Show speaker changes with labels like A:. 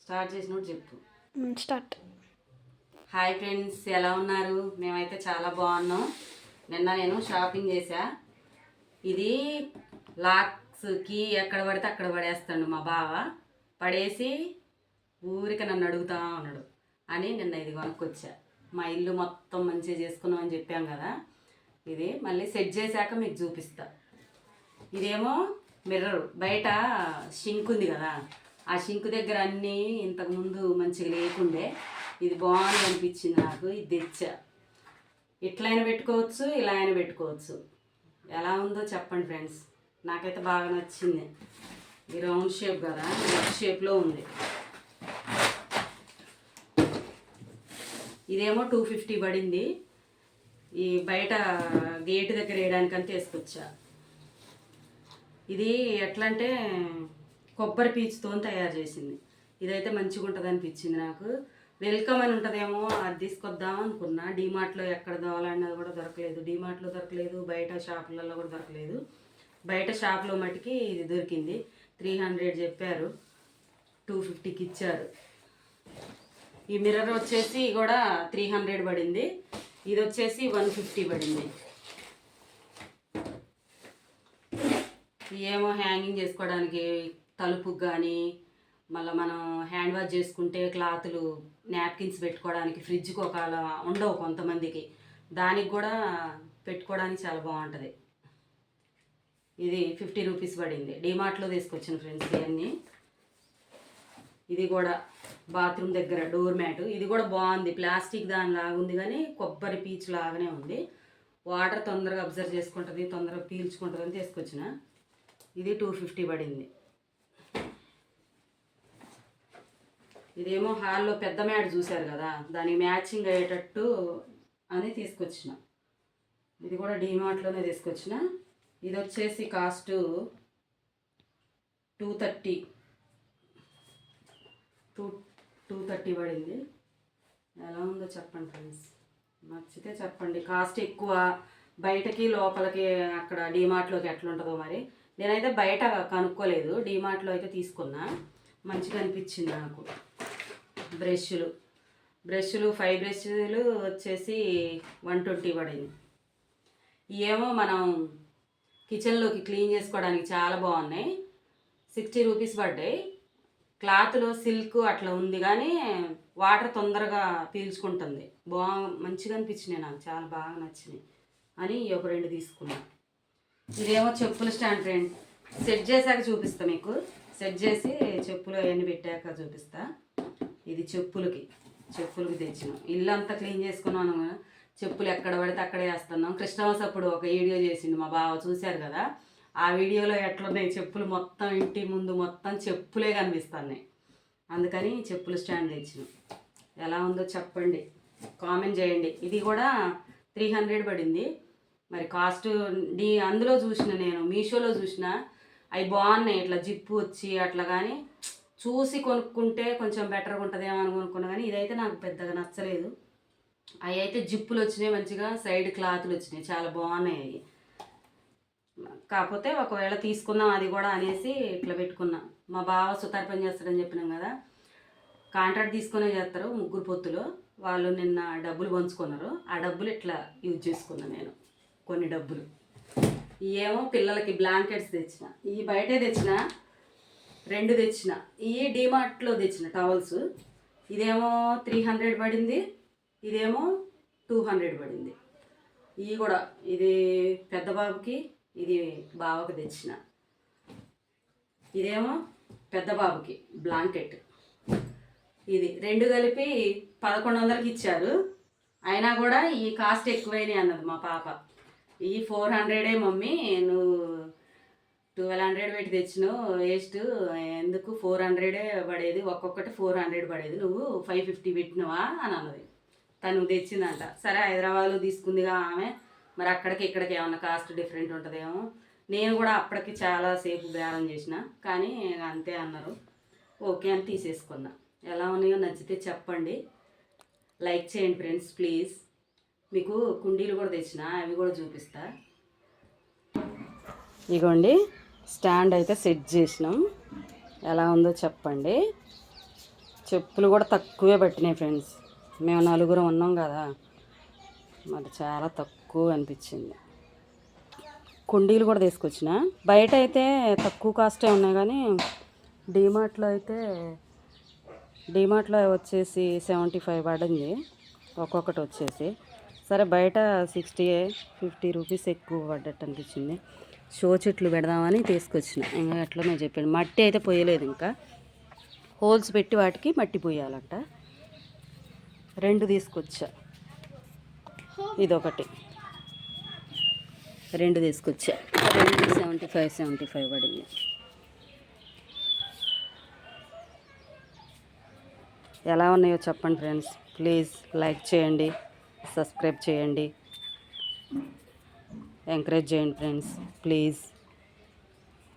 A: Start చేసినప్పుడు చెప్పు.
B: Start.
A: Hi friends, ఎలా ఉన్నారు? మేమైతే చాలా బాగున్నాం. నిన్న నేను షాపింగ్ చేశా. ఇది లాక్స్కి ఎక్కడ పడితే అక్కడ పడేస్తాడు మా బావ. పడేసి ఊరికి నన్ను అడుగుతా ఉన్నాడు అని నిన్న ఇది కొనుక్కొచ్చా. మా ఇల్లు మొత్తం మంచిగా చేసుకున్నాం అని చెప్పాం కదా, ఇది మళ్ళీ సెట్ చేశాక మీకు చూపిస్తా. ఇదేమో మిర్రర్, బయట షింక్ ఉంది కదా, ఆ షింక్ దగ్గర అన్నీ ఇంతకుముందు మంచిగా లేకుండే, ఇది బాగుంది అనిపించింది నాకు, ఇది తెచ్చా. ఇట్లయినా పెట్టుకోవచ్చు, ఇలా అయినా పెట్టుకోవచ్చు. ఎలా ఉందో చెప్పండి ఫ్రెండ్స్, నాకైతే బాగా నచ్చింది. ఇది రౌండ్ షేప్ కదా, రౌండ్ షేప్లో ఉంది. ఇదేమో 250 పడింది. ఈ బయట గేటు దగ్గర వేయడానికని తీసుకొచ్చా. ఇది ఎట్లా అంటే కొబ్బరి పీచుతో తయారు చేసింది. ఇదైతే మంచిగా ఉంటుంది అనిపించింది నాకు. వెల్కమ్ అని ఉంటుందేమో, అది తీసుకొద్దాం అనుకున్నా. డీమార్ట్లో ఎక్కడ కావాలన్నది కూడా దొరకలేదు, డీమార్ట్లో దొరకలేదు, బయట షాపులలో కూడా దొరకలేదు. బయట షాప్లో మటుకి ఇది దొరికింది. 300 చెప్పారు, 250కి ఇచ్చారు. ఈ మిర్రర్ వచ్చేసి కూడా 300 పడింది. ఇది వచ్చేసి 150 పడింది. ఏమో హ్యాంగింగ్ చేసుకోవడానికి, తలుపుకి కానీ, మళ్ళీ మనం హ్యాండ్ వాష్ చేసుకుంటే క్లాతులు, నాప్కిన్స్ పెట్టుకోవడానికి, ఫ్రిడ్జ్కి ఒకవేళ ఉండవు కొంతమందికి, దానికి కూడా పెట్టుకోవడానికి చాలా బాగుంటుంది. ఇది 50 రూపీస్ పడింది. డీమార్ట్లో తీసుకొచ్చిన ఫ్రెండ్స్ ఇవన్నీ. ఇది కూడా బాత్రూమ్ దగ్గర డోర్ మ్యాట్, ఇది కూడా బాగుంది. ప్లాస్టిక్ దానిలాగా ఉంది కానీ కొబ్బరి పీచు లాగానే ఉంది. వాటర్ తొందరగా అబ్జర్వ్ చేసుకుంటుంది, తొందరగా పీల్చుకుంటుంది అని తీసుకొచ్చిన. ఇది 250 పడింది. ఇదేమో హాల్లో పెద్ద మ్యాట్ చూశారు కదా, దానికి మ్యాచింగ్ అయ్యేటట్టు అని తీసుకొచ్చిన. ఇది కూడా డీమార్ట్లోనే తీసుకొచ్చిన. ఇది వచ్చేసి కాస్ట్ 230 పడింది. ఎలా ఉందో చెప్పండి ఫ్రెండ్స్, నచ్చితే చెప్పండి. కాస్ట్ ఎక్కువ, బయటకి లోపలికి అక్కడ డీమార్ట్లోకి ఎట్లుంటుందో మరి. నేనైతే బయట కనుక్కోలేదు, డీమార్ట్లో అయితే తీసుకున్నా. మంచిగా అనిపించింది నాకు. బ్రష్లు 5 బ్రష్లు వచ్చేసి 120 పడింది. ఏమో మనం కిచెన్లోకి క్లీన్ చేసుకోవడానికి చాలా బాగున్నాయి. 60 రూపీస్ పడ్డాయి. క్లాత్లో సిల్క్ అట్లా ఉంది కానీ వాటర్ తొందరగా పీల్చుకుంటుంది. మంచిగా అనిపించినాయి నాకు, చాలా బాగా నచ్చినాయి అని ఒక 2 తీసుకున్నా. ఇదేమో చెప్పుల స్టాండ్ ఫ్రెండ్, సెట్ చేశాక చూపిస్తా మీకు. సెట్ చేసి చెప్పులు అవన్నీ పెట్టాక చూపిస్తా. ఇది చెప్పులకి తెచ్చినాం. ఇల్లు అంతా క్లీన్ చేసుకున్నాను, చెప్పులు ఎక్కడ పడితే అక్కడే వేస్తున్నాం. క్రిస్టమస్ అప్పుడు ఒక వీడియో చేసిండు మా బావ, చూశారు కదా. ఆ వీడియోలో ఎట్లున్నాయి చెప్పులు, మొత్తం ఇంటి ముందు మొత్తం చెప్పులే కనిపిస్తున్నాయి. అందుకని చెప్పుల స్టాండ్ తెచ్చినాం. ఎలా ఉందో చెప్పండి, కామెంట్ చేయండి. ఇది కూడా 300 పడింది. మరి కాస్ట్ అందులో చూసిన, నేను మీషోలో చూసిన, అవి బాగున్నాయి. ఇట్లా జిప్పు వచ్చి అట్లా, కానీ చూసి కొనుక్కుంటే కొంచెం బెటర్గా ఉంటుందేమో అని కొనుక్కున్నా, కానీ ఇదైతే నాకు పెద్దగా నచ్చలేదు. అవి అయితే జిప్పులు వచ్చినాయి, మంచిగా సైడ్ క్లాతులు వచ్చినాయి, చాలా బాగున్నాయి అవి. కాకపోతే ఒకవేళ తీసుకుందాం అది కూడా అనేసి ఇట్లా పెట్టుకున్నా. మా బావ సుతార్ పని చేస్తాడని చెప్పినాం కదా, కాంట్రాక్ట్ తీసుకునే చేస్తారు 3 పొత్తులు. వాళ్ళు నిన్న డబ్బులు పంచుకున్నారు, ఆ డబ్బులు ఇట్లా యూజ్ చేసుకున్నాను నేను. కొన్ని డబ్బులు ఏమో పిల్లలకి బ్లాంకెట్స్ తెచ్చిన, ఈ బయటే తెచ్చిన 2 తెచ్చిన. ఈ డీమార్ట్లో తెచ్చిన టవల్స్. ఇదేమో 300 పడింది, ఇదేమో 200 పడింది. ఇవి కూడా, ఇది పెద్ద బాబుకి, ఇది బావకి తెచ్చిన. ఇదేమో పెద్ద బాబుకి బ్లాంకెట్. ఇది 2 కలిపి 1100కి ఇచ్చారు. అయినా కూడా ఈ కాస్ట్ ఎక్కువైనాయి అన్నది మా పాప. ఈ 400 మమ్మీ, నువ్వు 1200 పెట్టి తెచ్చినావు, వేస్ట్, ఎందుకు 400 పడేది, ఒక్కొక్కటి 400 పడేది, నువ్వు 550 పెట్టినవా అని అన్నది. తను తెచ్చిందంట. సరే హైదరాబాద్లో తీసుకుందిగా ఆమె, మరి అక్కడికి ఇక్కడికి ఏమన్నా కాస్ట్ డిఫరెంట్ ఉంటుందేమో. నేను కూడా అప్పటికి చాలాసేపు బేరం చేసిన, కానీ అంతే అన్నారు. ఓకే అని తీసేసుకున్నా. ఎలా ఉన్నాయో నచ్చితే చెప్పండి, లైక్ చేయండి ఫ్రెండ్స్ ప్లీజ్. మీకు కుండీలు కూడా తెచ్చిన, అవి కూడా చూపిస్తా. ఇగోండి స్టాండ్ అయితే సెట్ చేసినాం. ఎలా ఉందో చెప్పండి. చెప్పులు కూడా తక్కువే పట్టినాయి ఫ్రెండ్స్. మేము నలుగురం ఉన్నాం కదా, మరి చాలా తక్కువ అనిపించింది. కుండీలు కూడా తీసుకొచ్చిన. బయట అయితే తక్కువ కాస్టే ఉన్నాయి, కానీ డీమార్ట్లో వచ్చేసి 75 పడింది ఒక్కొక్కటి వచ్చేసి. సరే బయట 50 రూపీస్ ఎక్కువ పడ్డట్టు అనిపించింది. షో చెట్లు పెడదామని తీసుకొచ్చిన. ఇంకా ఎట్లనో చెప్పాను. మట్టి అయితే పోయలేదు, ఇంకా హోల్స్ పెట్టి వాటికి మట్టి పోయాలంట. 2 తీసుకొచ్చా, ఇదొకటి 2 తీసుకొచ్చా. 2 75 పడింది. ఎలా ఉన్నాయో చెప్పండి ఫ్రెండ్స్. ప్లీజ్ లైక్ చేయండి, సబ్స్క్రైబ్ చేయండి, ఎంకరేజ్ చేయండి ఫ్రెండ్స్ ప్లీజ్.